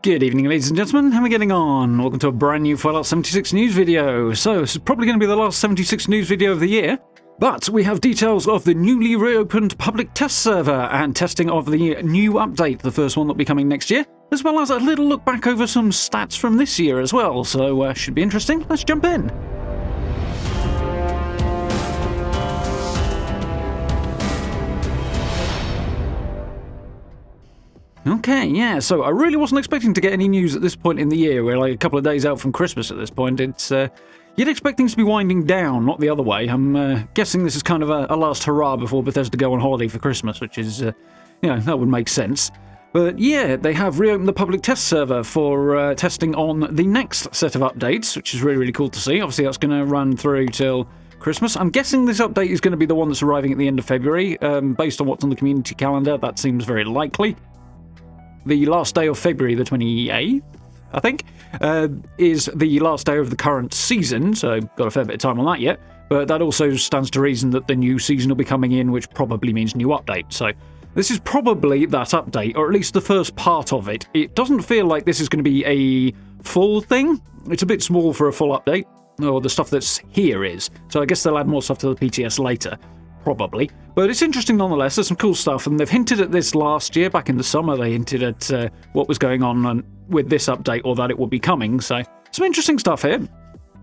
Good evening, ladies and gentlemen. How are we getting on? Welcome to a brand new Fallout 76 news video. So, this is probably going to be the last 76 news video of the year, but we have details of the newly reopened public test server and testing of the new update, the first one that will be coming next year, as well as a little look back over some stats from this year as well. So, should be interesting. Let's jump in. Okay, yeah, so I really wasn't expecting to get any news at this point in the year. We're like a couple of days out from Christmas at this point. You'd expect things to be winding down, not the other way. I'm guessing this is kind of a last hurrah before Bethesda go on holiday for Christmas, which is, that would make sense. But yeah, they have reopened the public test server for testing on the next set of updates, which is really, really cool to see. Obviously, that's going to run through till Christmas. I'm guessing this update is going to be the one that's arriving at the end of February. Based on what's on the community calendar, that seems very likely. The last day of February, the 28th, I think, is the last day of the current season, so got a fair bit of time on that yet. But that also stands to reason that the new season will be coming in, which probably means new update. So this is probably that update, or at least the first part of it. It doesn't feel like this is going to be a full thing. It's a bit small for a full update, or the stuff that's here is. So I guess they'll add more stuff to the PTS later. Probably. But it's interesting nonetheless. There's some cool stuff, and they've hinted at this last year, back in the summer. They hinted at what was going on with this update, or that it would be coming. So, some interesting stuff here.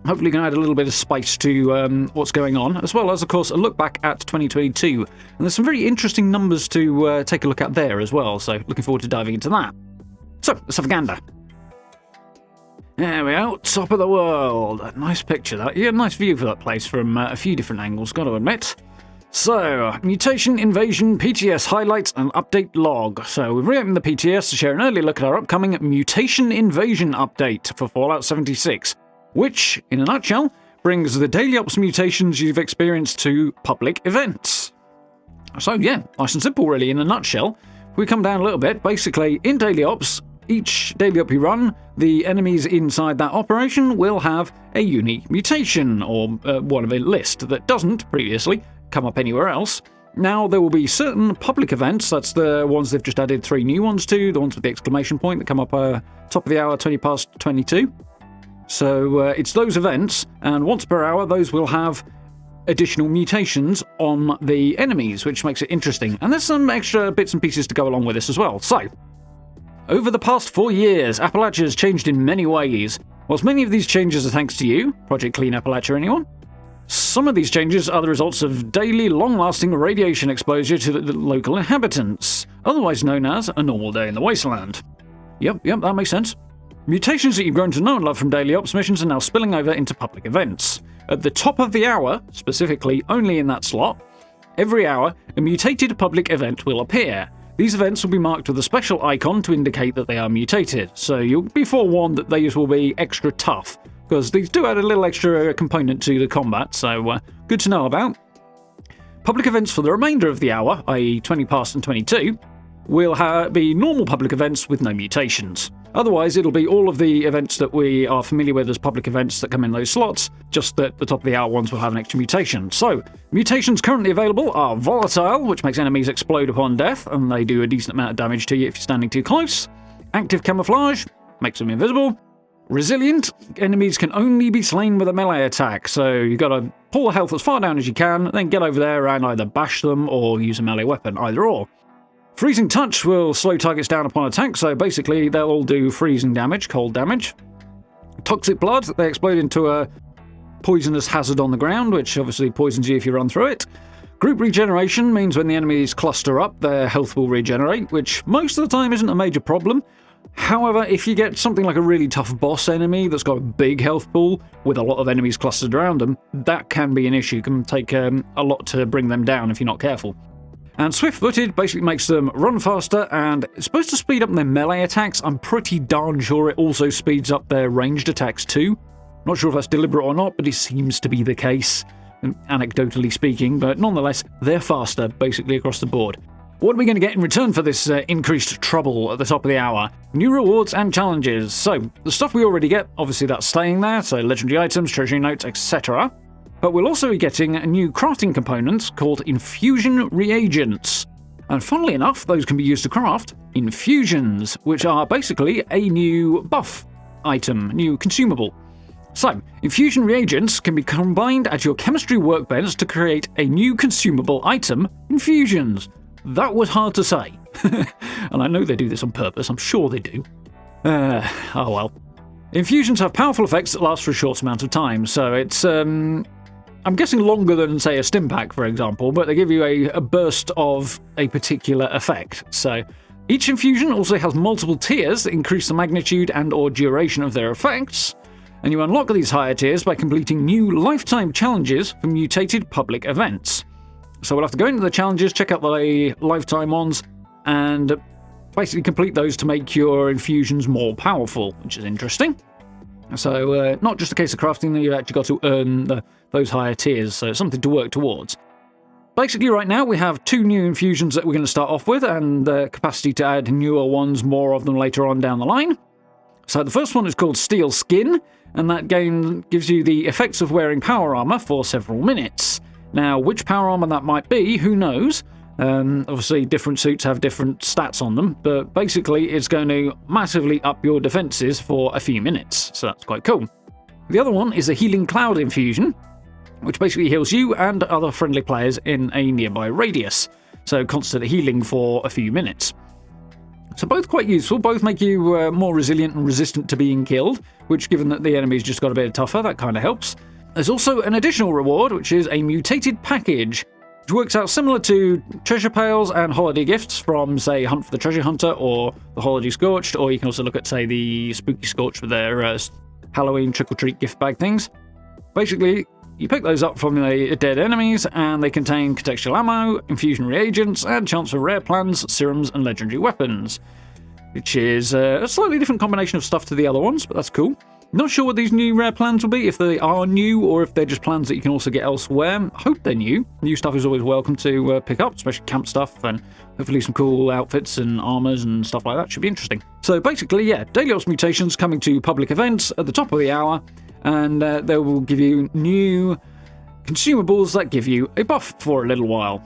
Hopefully going to add a little bit of spice to what's going on, as well as, of course, a look back at 2022. And there's some very interesting numbers to take a look at there as well, so looking forward to diving into that. So, let's have a gander. There we go, top of the world. Nice picture, that. Yeah, nice view for that place from a few different angles, got to admit. So, Mutation Invasion PTS highlights and update log. So, we've reopened the PTS to share an early look at our upcoming Mutation Invasion update for Fallout 76, which, in a nutshell, brings the daily ops mutations you've experienced to public events. So, yeah, nice and simple, really, in a nutshell. If we come down a little bit, basically, in daily ops, each daily op you run, the enemies inside that operation will have a unique mutation, or one of a list that doesn't, previously, come up anywhere else. Now, there will be certain public events, that's the ones they've just added 3 new ones to, the ones with the exclamation point that come up top of the hour, 20 past 22. So it's those events, and once per hour, those will have additional mutations on the enemies, which makes it interesting. And there's some extra bits and pieces to go along with this as well. So, over the past 4 years, Appalachia has changed in many ways. Whilst many of these changes are thanks to you, Project Clean Appalachia anyone? Some of these changes are the results of daily, long-lasting radiation exposure to the local inhabitants, otherwise known as a normal day in the wasteland. Yep, that makes sense. Mutations that you've grown to know and love from daily ops missions are now spilling over into public events. At the top of the hour, specifically only in that slot, every hour, a mutated public event will appear. These events will be marked with a special icon to indicate that they are mutated, so you'll be forewarned that these will be extra tough, because these do add a little extra component to the combat, so good to know about. Public events for the remainder of the hour, i.e. 20 past and 22, will be normal public events with no mutations. Otherwise, it'll be all of the events that we are familiar with as public events that come in those slots, just that the top of the hour ones will have an extra mutation. So, mutations currently available are Volatile, which makes enemies explode upon death, and they do a decent amount of damage to you if you're standing too close. Active Camouflage, makes them invisible. Resilient, enemies can only be slain with a melee attack, so you've got to pull the health as far down as you can, then get over there and either bash them or use a melee weapon, either or. Freezing Touch will slow targets down upon attack, so basically they'll all do freezing damage, cold damage. Toxic Blood, they explode into a poisonous hazard on the ground, which obviously poisons you if you run through it. Group Regeneration means when the enemies cluster up, their health will regenerate, which most of the time isn't a major problem. However, if you get something like a really tough boss enemy that's got a big health pool with a lot of enemies clustered around them, that can be an issue. It can take a lot to bring them down if you're not careful. And Swift-Footed basically makes them run faster, and it's supposed to speed up their melee attacks. I'm pretty darn sure it also speeds up their ranged attacks too. Not sure if that's deliberate or not, but it seems to be the case, anecdotally speaking, but nonetheless, they're faster basically across the board. What are we going to get in return for this increased trouble at the top of the hour? New rewards and challenges. So, the stuff we already get, obviously that's staying there, so legendary items, treasury notes, etc. But we'll also be getting a new crafting component called Infusion Reagents. And funnily enough, those can be used to craft infusions, which are basically a new buff item, new consumable. So, infusion reagents can be combined at your chemistry workbench to create a new consumable item, infusions. That was hard to say. And I know they do this on purpose, I'm sure they do. Oh well. Infusions have powerful effects that last for a short amount of time, so it's, I'm guessing longer than, say, a stim pack, for example, but they give you a burst of a particular effect. So, each infusion also has multiple tiers that increase the magnitude and or duration of their effects, and you unlock these higher tiers by completing new lifetime challenges for mutated public events. So we'll have to go into the challenges, check out the lifetime ones, and basically complete those to make your infusions more powerful, which is interesting. So not just a case of crafting, you've actually got to earn those higher tiers, so it's something to work towards. Basically right now we have 2 new infusions that we're going to start off with, and the capacity to add newer ones, more of them later on down the line. So the first one is called Steel Skin, and that gives you the effects of wearing power armor for several minutes. Now, which power armor that might be, who knows? Obviously, different suits have different stats on them, but basically it's going to massively up your defenses for a few minutes, so that's quite cool. The other one is a Healing Cloud Infusion, which basically heals you and other friendly players in a nearby radius, so constant healing for a few minutes. So both quite useful, both make you more resilient and resistant to being killed, which given that the enemy's just got a bit tougher, that kind of helps. There's also an additional reward, which is a mutated package, which works out similar to treasure pails and holiday gifts from, say, Hunt for the Treasure Hunter or the Holiday Scorched, or you can also look at, say, the Spooky Scorched with their Halloween trick-or-treat gift bag things. Basically, you pick those up from the dead enemies, and they contain contextual ammo, infusion reagents, and chance for rare plans, serums, and legendary weapons, which is a slightly different combination of stuff to the other ones, but that's cool. Not sure what these new rare plans will be, if they are new or if they're just plans that you can also get elsewhere. I hope they're new. New stuff is always welcome to pick up, especially camp stuff, and hopefully some cool outfits and armors and stuff like that. Should be interesting. So basically, yeah, Daily Ops Mutations coming to public events at the top of the hour, and they will give you new consumables that give you a buff for a little while.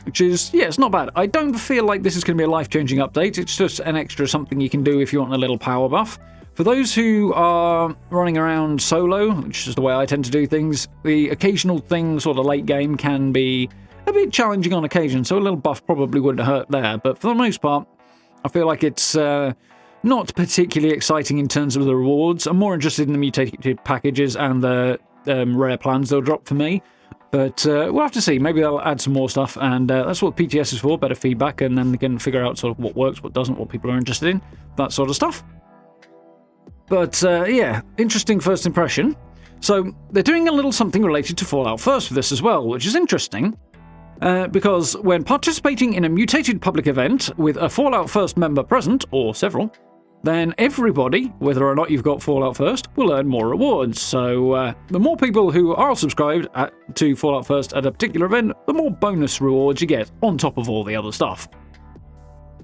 Which is, yeah, it's not bad. I don't feel like this is going to be a life-changing update. It's just an extra something you can do if you want a little power buff. For those who are running around solo, which is the way I tend to do things, the occasional thing, sort of late game, can be a bit challenging on occasion, so a little buff probably wouldn't hurt there. But for the most part, I feel like it's not particularly exciting in terms of the rewards. I'm more interested in the mutated packages and the rare plans they'll drop for me. But we'll have to see. Maybe they'll add some more stuff, and that's what PTS is for, better feedback, and then they can figure out sort of what works, what doesn't, what people are interested in, that sort of stuff. But yeah, interesting first impression. So they're doing a little something related to Fallout First with this as well, which is interesting. Because when participating in a mutated public event with a Fallout First member present, or several, then everybody, whether or not you've got Fallout First, will earn more rewards. So the more people who are subscribed to Fallout First at a particular event, the more bonus rewards you get on top of all the other stuff.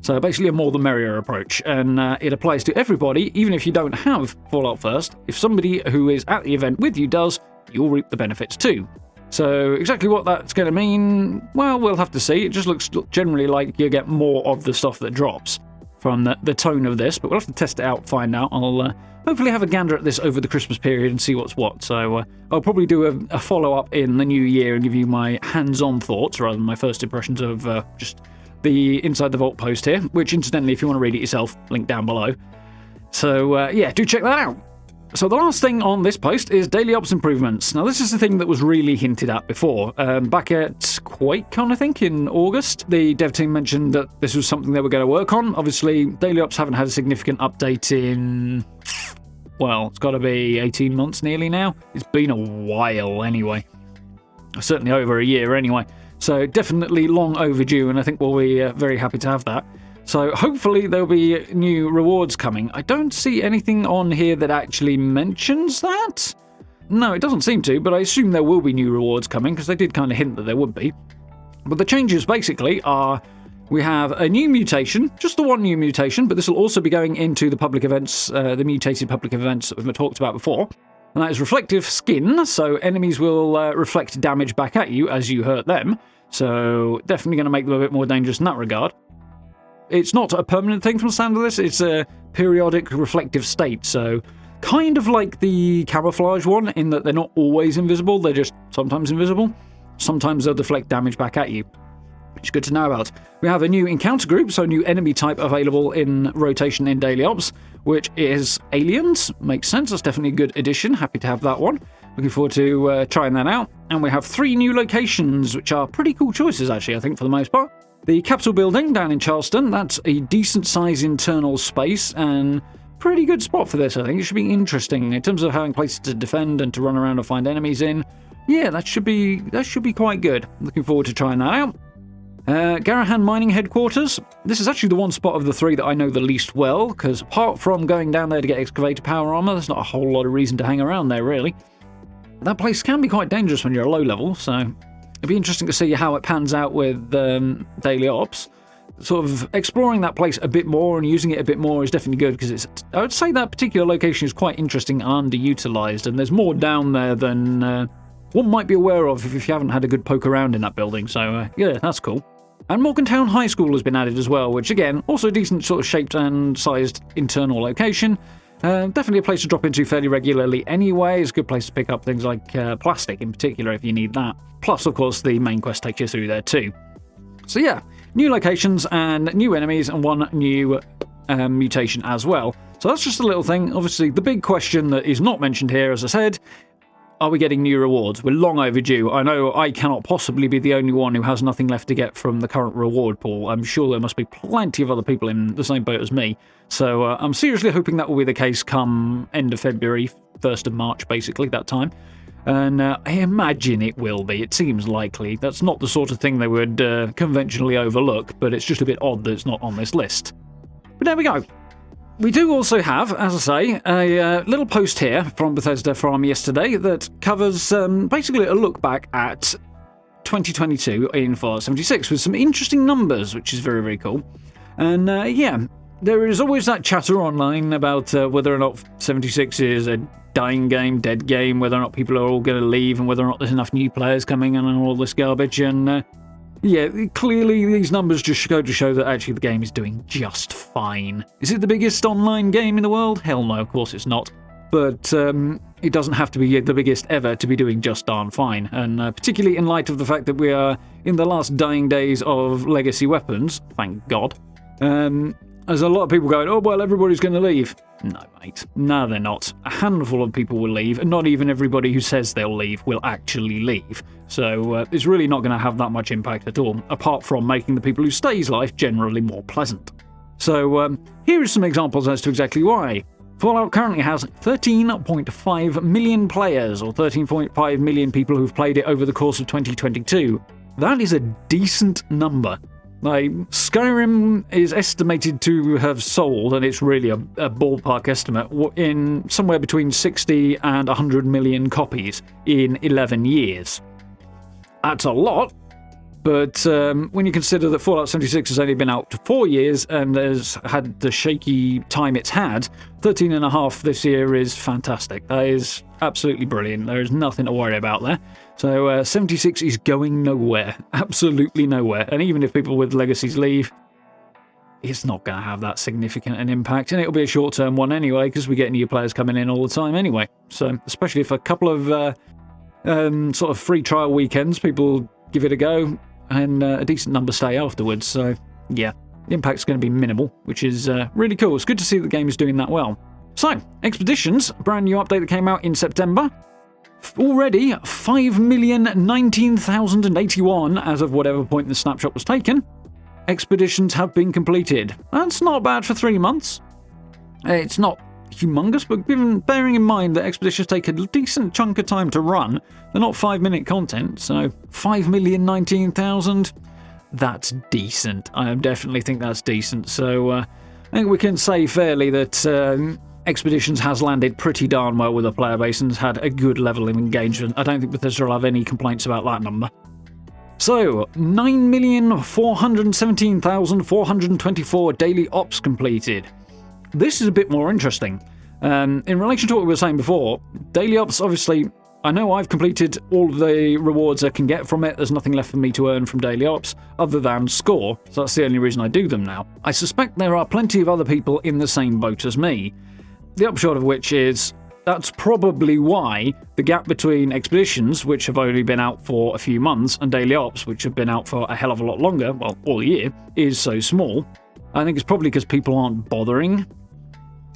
So basically a more the merrier approach, and it applies to everybody, even if you don't have Fallout First. If somebody who is at the event with you does, you'll reap the benefits too. So exactly what that's going to mean, well, we'll have to see. It just looks generally like you get more of the stuff that drops from the tone of this, but we'll have to test it out, find out. I'll hopefully have a gander at this over the Christmas period and see what's what. So I'll probably do a follow-up in the new year and give you my hands-on thoughts rather than my first impressions of just the Inside the Vault post here, which incidentally, if you want to read it yourself, link down below. So yeah, do check that out. So the last thing on this post is Daily Ops improvements. Now this is the thing that was really hinted at before. Back at QuakeCon, I think, in August, the dev team mentioned that this was something they were going to work on. Obviously, Daily Ops haven't had a significant update in, well, it's got to be 18 months nearly now. It's been a while anyway. Certainly over a year anyway. So definitely long overdue, and I think we'll be very happy to have that. So hopefully there'll be new rewards coming. I don't see anything on here that actually mentions that. No, it doesn't seem to, but I assume there will be new rewards coming, because they did kind of hint that there would be. But the changes basically are, we have a new mutation, just the one new mutation, but this will also be going into the public events, the mutated public events that we've talked about before. And that is Reflective Skin, so enemies will reflect damage back at you as you hurt them. So definitely going to make them a bit more dangerous in that regard. It's not a permanent thing from the sound of this, it's a periodic reflective state, so kind of like the camouflage one, in that they're not always invisible, they're just sometimes invisible. Sometimes they'll deflect damage back at you, which is good to know about. We have a new encounter group, so a new enemy type available in rotation in Daily Ops, which is aliens. Makes sense, that's definitely a good addition. Happy to have that one. Looking forward to trying that out. And we have 3 new locations, which are pretty cool choices, actually, I think, for the most part. The Capitol building down in Charleston, that's a decent size internal space, and pretty good spot for this, I think. It should be interesting in terms of having places to defend and to run around and find enemies in. Yeah, that should be quite good. Looking forward to trying that out. Garahan Mining Headquarters. This is actually the one spot of the 3 that I know the least well, because apart from going down there to get excavator power armor, there's not a whole lot of reason to hang around there, really. That place can be quite dangerous when you're a low level, so it'd be interesting to see how it pans out with Daily Ops. Sort of exploring that place a bit more and using it a bit more is definitely good, because I would say that particular location is quite interesting and underutilized, and there's more down there than one might be aware of if you haven't had a good poke around in that building, so yeah, that's cool. And Morgantown High School has been added as well, which again, also a decent sort of shaped and sized internal location. Definitely a place to drop into fairly regularly anyway. It's a good place to pick up things like plastic in particular if you need that. Plus, of course, the main quest takes you through there too. So yeah, new locations and new enemies and one new mutation as well. So that's just a little thing. Obviously, the big question that is not mentioned here, as I said, are we getting new rewards? We're long overdue. I know I cannot possibly be the only one who has nothing left to get from the current reward pool. I'm sure there must be plenty of other people in the same boat as me. So I'm seriously hoping that will be the case come end of February, 1st of March, basically, that time. And I imagine it will be. It seems likely. That's not the sort of thing they would conventionally overlook, but it's just a bit odd that it's not on this list. But there we go. We do also have, as I say, a little post here from Bethesda from yesterday that covers basically a look back at 2022 in Fallout 76 with some interesting numbers, which is very, very cool. And yeah, there is always that chatter online about whether or not 76 is a dying game, dead game, whether or not people are all going to leave, and whether or not there's enough new players coming in and all this garbage. And yeah, clearly these numbers just go to show that actually the game is doing just fine. Is it the biggest online game in the world? Hell no, of course it's not. But it doesn't have to be the biggest ever to be doing just darn fine. And particularly in light of the fact that we are in the last dying days of legacy weapons, thank God. There's a lot of people going, oh, well, everybody's going to leave. No, mate. No, they're not. A handful of people will leave, and not even everybody who says they'll leave will actually leave. So it's really not going to have that much impact at all, apart from making the people who stay's life generally more pleasant. So here are some examples as to exactly why. Fallout currently has 13.5 million players, or 13.5 million people who've played it over the course of 2022. That is a decent number. Like, Skyrim is estimated to have sold, and it's really a ballpark estimate, in somewhere between 60 and 100 million copies in 11 years. That's a lot, but when you consider that Fallout 76 has only been out for 4 years and has had the shaky time it's had, 13 and a half this year is fantastic. That is absolutely brilliant. There is nothing to worry about there. So 76 is going nowhere, absolutely nowhere. And even if people with legacies leave, it's not going to have that significant an impact. And it'll be a short-term one anyway, because we get new players coming in all the time anyway. So especially if a couple of sort of free trial weekends, people give it a go, and a decent number stay afterwards. So yeah, the impact's going to be minimal, which is really cool. It's good to see the game is doing that well. So, Expeditions, brand new update that came out in September. Already 5,019,081 as of whatever point the snapshot was taken. Expeditions have been completed. That's not bad for 3 months. It's not humongous, but bearing in mind that Expeditions take a decent chunk of time to run, they're not 5-minute content, so 5,019,000, that's decent. I definitely think that's decent. So I think we can say fairly that Expeditions has landed pretty darn well with the player base and has had a good level of engagement. I don't think Bethesda will have any complaints about that number. So, 9,417,424 daily ops completed. This is a bit more interesting. In relation to what we were saying before, daily ops, obviously, I know I've completed all of the rewards I can get from it. There's nothing left for me to earn from daily ops other than score, so that's the only reason I do them now. I suspect there are plenty of other people in the same boat as me. The upshot of which is that's probably why the gap between expeditions, which have only been out for a few months, and daily ops, which have been out for a hell of a lot longer, well, all year, is so small. I think it's probably because people aren't bothering.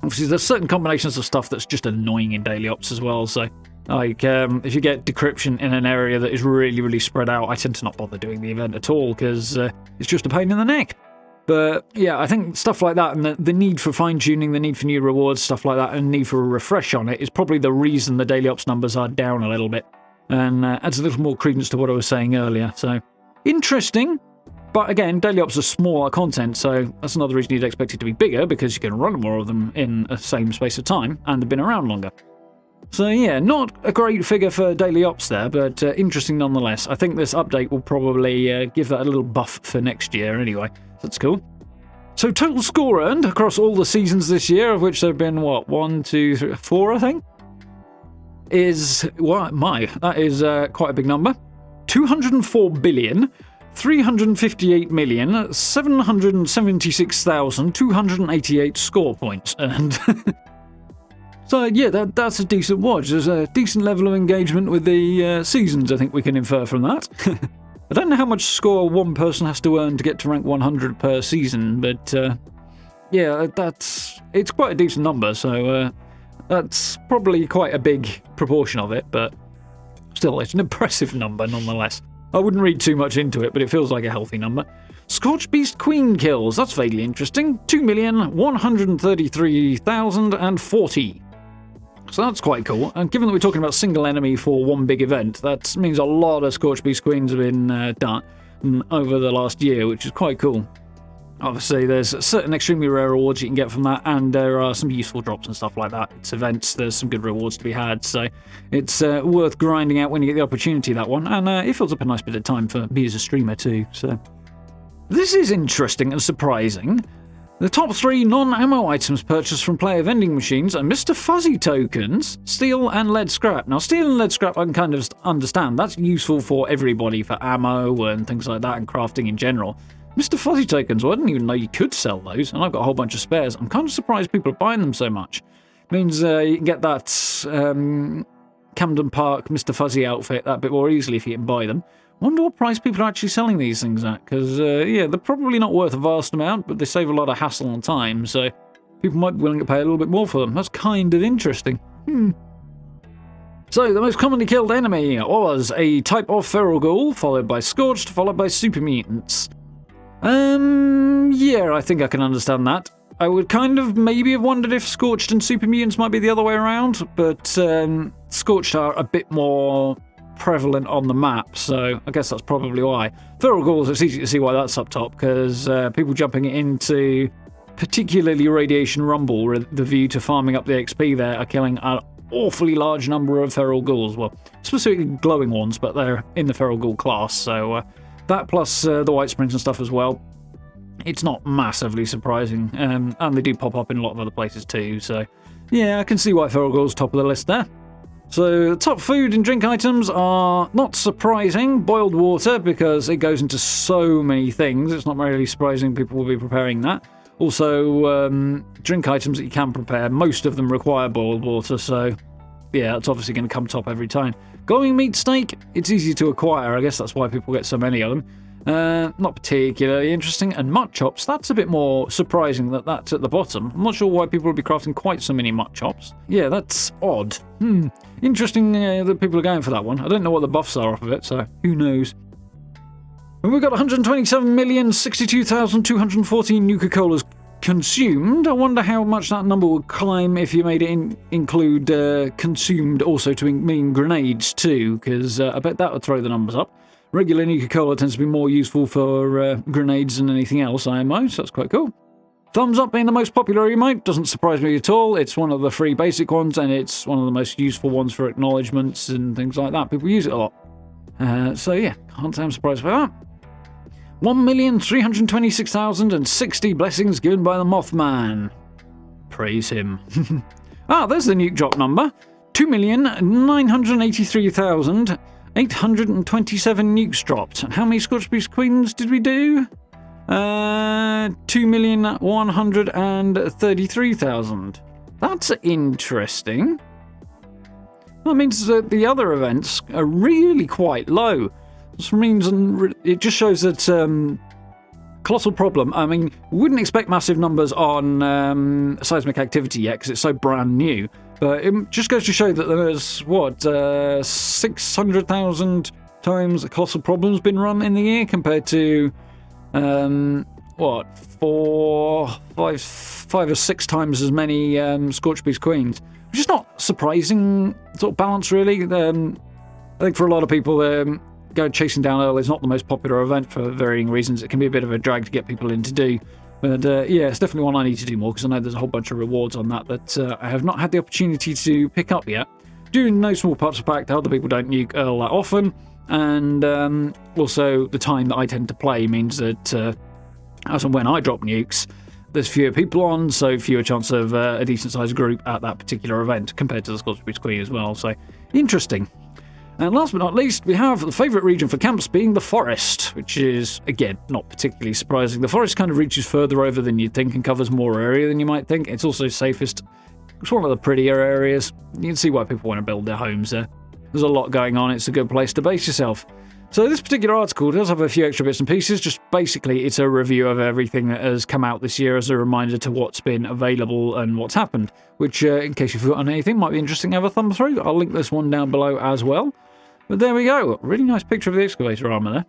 Obviously, there's certain combinations of stuff that's just annoying in daily ops as well, so like, if you get decryption in an area that is really, really spread out, I tend to not bother doing the event at all, because it's just a pain in the neck. But yeah, I think stuff like that, and the need for fine-tuning, the need for new rewards, stuff like that, and need for a refresh on it is probably the reason the daily ops numbers are down a little bit, and adds a little more credence to what I was saying earlier. So, interesting. But again, daily ops are smaller content, so that's another reason you'd expect it to be bigger, because you can run more of them in the same space of time, and they've been around longer. So yeah, not a great figure for daily ops there, but interesting nonetheless. I think this update will probably give that a little buff for next year anyway. That's cool. So total score earned across all the seasons this year, of which there have been, what, 1, 2, 3, 4, I think? That is quite a big number. 204,358,776,288 score points earned. So yeah, that's a decent watch. There's a decent level of engagement with the seasons, I think we can infer from that. I don't know how much score one person has to earn to get to rank 100 per season, but yeah, it's quite a decent number, so that's probably quite a big proportion of it, but still, it's an impressive number nonetheless. I wouldn't read too much into it, but it feels like a healthy number. Scorch Beast Queen kills, that's vaguely interesting. 2,133,040. So that's quite cool, and given that we're talking about single enemy for one big event, that means a lot of Scorch Beast Queens have been done over the last year, which is quite cool. Obviously, there's certain extremely rare rewards you can get from that, and there are some useful drops and stuff like that. It's events, there's some good rewards to be had, so it's worth grinding out when you get the opportunity, that one, and it fills up a nice bit of time for me as a streamer too, so. This is interesting and surprising. The top 3 non-ammo items purchased from player vending machines are Mr. Fuzzy tokens, steel and lead scrap. Now, steel and lead scrap I can kind of understand. That's useful for everybody, for ammo and things like that, and crafting in general. Mr. Fuzzy tokens, well, I didn't even know you could sell those, and I've got a whole bunch of spares. I'm kind of surprised people are buying them so much. It means you can get that Camden Park Mr. Fuzzy outfit that bit more easily if you can buy them. Wonder what price people are actually selling these things at, because, yeah, they're probably not worth a vast amount, but they save a lot of hassle and time, so people might be willing to pay a little bit more for them. That's kind of interesting. So, the most commonly killed enemy was a type of feral ghoul, followed by Scorched, followed by super mutants. Yeah, I think I can understand that. I would kind of maybe have wondered if Scorched and super mutants might be the other way around, but Scorched are a bit more prevalent on the map, so I guess that's probably why. Feral ghouls, it's easy to see why that's up top, because people jumping into particularly Radiation Rumble, with the view to farming up the XP there, are killing an awfully large number of feral ghouls. Well, specifically glowing ones, but they're in the feral ghoul class, so that plus the White Springs and stuff as well. It's not massively surprising, and they do pop up in a lot of other places too, so yeah, I can see why feral ghouls top of the list there. So, the top food and drink items are, not surprising, boiled water, because it goes into so many things. It's not really surprising people will be preparing that. Also, drink items that you can prepare, most of them require boiled water, so yeah, it's obviously going to come top every time. Glowing meat steak, it's easy to acquire, I guess that's why people get so many of them. Not particularly interesting. And mutt chops, that's a bit more surprising that that's at the bottom. I'm not sure why people would be crafting quite so many mutt chops. Yeah, that's odd. Interesting that people are going for that one. I don't know what the buffs are off of it, so who knows. And we've got 127,062,214 Nuka-Colas consumed. I wonder how much that number would climb if you made it include consumed also to mean grenades too, because I bet that would throw the numbers up. Regular Nuka-Cola tends to be more useful for grenades than anything else, IMO, so that's quite cool. Thumbs up being the most popular emote doesn't surprise me at all. It's one of the 3 basic ones, and it's one of the most useful ones for acknowledgements and things like that. People use it a lot. So yeah, can't say I'm surprised by that. 1,326,060 blessings given by the Mothman. Praise him. There's the nuke drop number. 2,983,827 nukes dropped. And how many Scorched Beast Queens did we do? 2,133,000. That's interesting. That means that the other events are really quite low. This means it just shows that colossal problem. I mean, wouldn't expect massive numbers on seismic activity yet because it's so brand new. But it just goes to show that there's 600,000 times a colossal problem's been run in the year compared to 5 or 6 times as many Scorched Beast Queens, which is not surprising sort of balance really. I think for a lot of people, going chasing down Earl is not the most popular event for varying reasons. It can be a bit of a drag to get people in to do. But yeah, it's definitely one I need to do more because I know there's a whole bunch of rewards on that I have not had the opportunity to pick up yet. Due in no small part of the fact that other people don't nuke Earl that often, and also the time that I tend to play means that as and when I drop nukes, there's fewer people on, so fewer chance of a decent-sized group at that particular event compared to the Scorched Beast Queen as well. So interesting. And last but not least, we have the favourite region for camps being the forest, which is, again, not particularly surprising. The forest kind of reaches further over than you'd think and covers more area than you might think. It's also safest. It's one of the prettier areas. You can see why people want to build their homes there. There's a lot going on. It's a good place to base yourself. So this particular article does have a few extra bits and pieces. Just basically, it's a review of everything that has come out this year as a reminder to what's been available and what's happened, which, in case you've forgotten anything, might be interesting to have a thumb through. I'll link this one down below as well. But there we go. Really nice picture of the excavator armor there.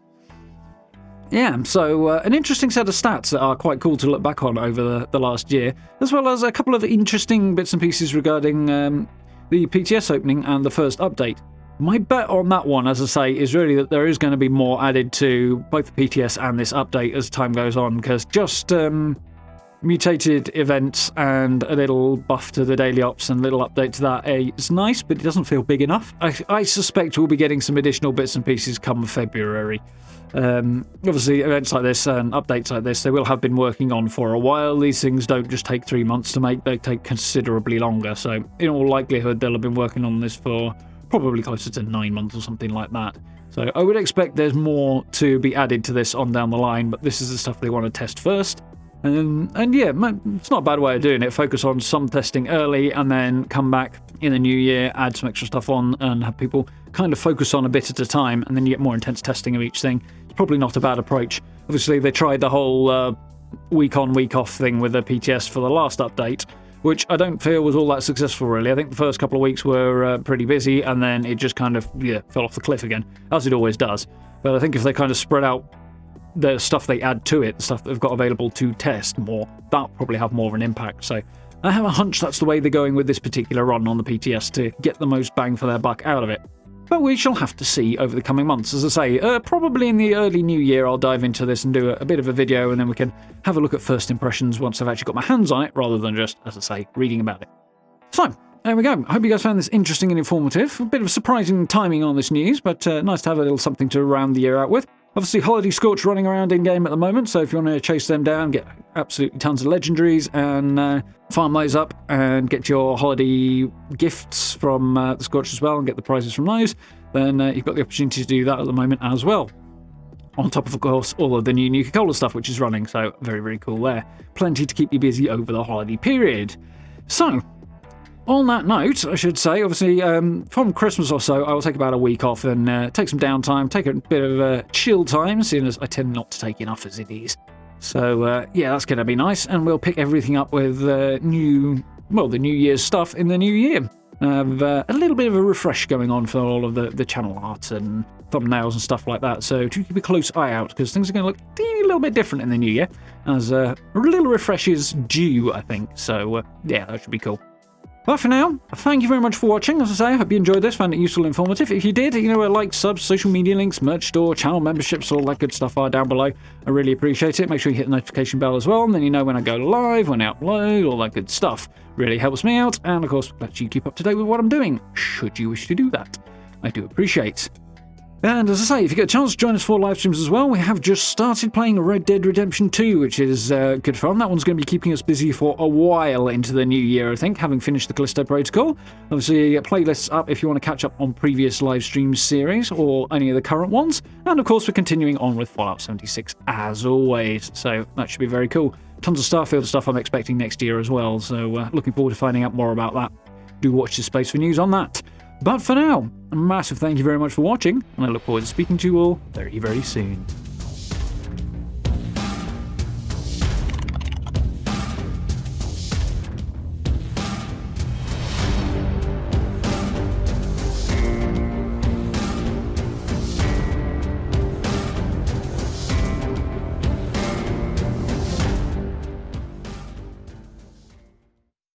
Yeah, so an interesting set of stats that are quite cool to look back on over the last year, as well as a couple of interesting bits and pieces regarding the PTS opening and the first update. My bet on that one, as I say, is really that there is going to be more added to both the PTS and this update as time goes on, because just mutated events and a little buff to the daily ops and a little update to that is nice, but it doesn't feel big enough. I suspect we'll be getting some additional bits and pieces come February. Obviously, events like this and updates like this, they will have been working on for a while. These things don't just take 3 months to make, they take considerably longer. So in all likelihood, they'll have been working on this for probably closer to 9 months or something like that. So I would expect there's more to be added to this on down the line, but this is the stuff they want to test first. And yeah, it's not a bad way of doing it. Focus on some testing early and then come back in the new year, add some extra stuff on and have people kind of focus on a bit at a time, and then you get more intense testing of each thing. It's probably not a bad approach. Obviously, they tried the whole week on, week off thing with the PTS for the last update, which I don't feel was all that successful, really. I think the first couple of weeks were pretty busy, and then it just kind of fell off the cliff again, as it always does. But I think if they kind of spread out the stuff they add to it, the stuff they've got available to test more, that'll probably have more of an impact. So I have a hunch that's the way they're going with this particular run on the PTS to get the most bang for their buck out of it. But we shall have to see over the coming months. As I say, probably in the early new year I'll dive into this and do a bit of a video, and then we can have a look at first impressions once I've actually got my hands on it, rather than just, as I say, reading about it. So, there we go. I hope you guys found this interesting and informative. A bit of surprising timing on this news, but nice to have a little something to round the year out with. Obviously, Holiday Scorch running around in-game at the moment, so if you want to chase them down, get absolutely tons of legendaries and farm those up and get your holiday gifts from the Scorch as well and get the prizes from those, then you've got the opportunity to do that at the moment as well. On top of course, all of the new Nuka-Cola stuff which is running, so very, very cool there. Plenty to keep you busy over the holiday period. So, on that note, I should say, obviously, from Christmas or so, I will take about a week off and take some downtime, take a bit of a chill time, seeing as I tend not to take enough as it is. So, yeah, that's going to be nice, and we'll pick everything up with the New Year's stuff in the new year. Have a little bit of a refresh going on for all of the channel art and thumbnails and stuff like that, so do keep a close eye out, because things are going to look a little bit different in the new year, as a little refresh is due, I think, so yeah, that should be cool. But for now, thank you very much for watching. As I say, I hope you enjoyed this, found it useful and informative. If you did, you know where likes, subs, social media links, merch store, channel memberships, all that good stuff are down below. I really appreciate it. Make sure you hit the notification bell as well, and then you know when I go live, when I upload, all that good stuff. Really helps me out, and of course, lets you keep up to date with what I'm doing, should you wish to do that. I do appreciate. And as I say, if you get a chance to join us for live streams as well, we have just started playing Red Dead Redemption 2, which is good fun. That one's going to be keeping us busy for a while into the new year, I think, having finished the Callisto Protocol. Obviously, playlists up if you want to catch up on previous live stream series or any of the current ones. And of course, we're continuing on with Fallout 76 as always, so that should be very cool. Tons of Starfield stuff I'm expecting next year as well, so looking forward to finding out more about that. Do watch this space for news on that. But for now, a massive thank you very much for watching, and I look forward to speaking to you all very, very soon.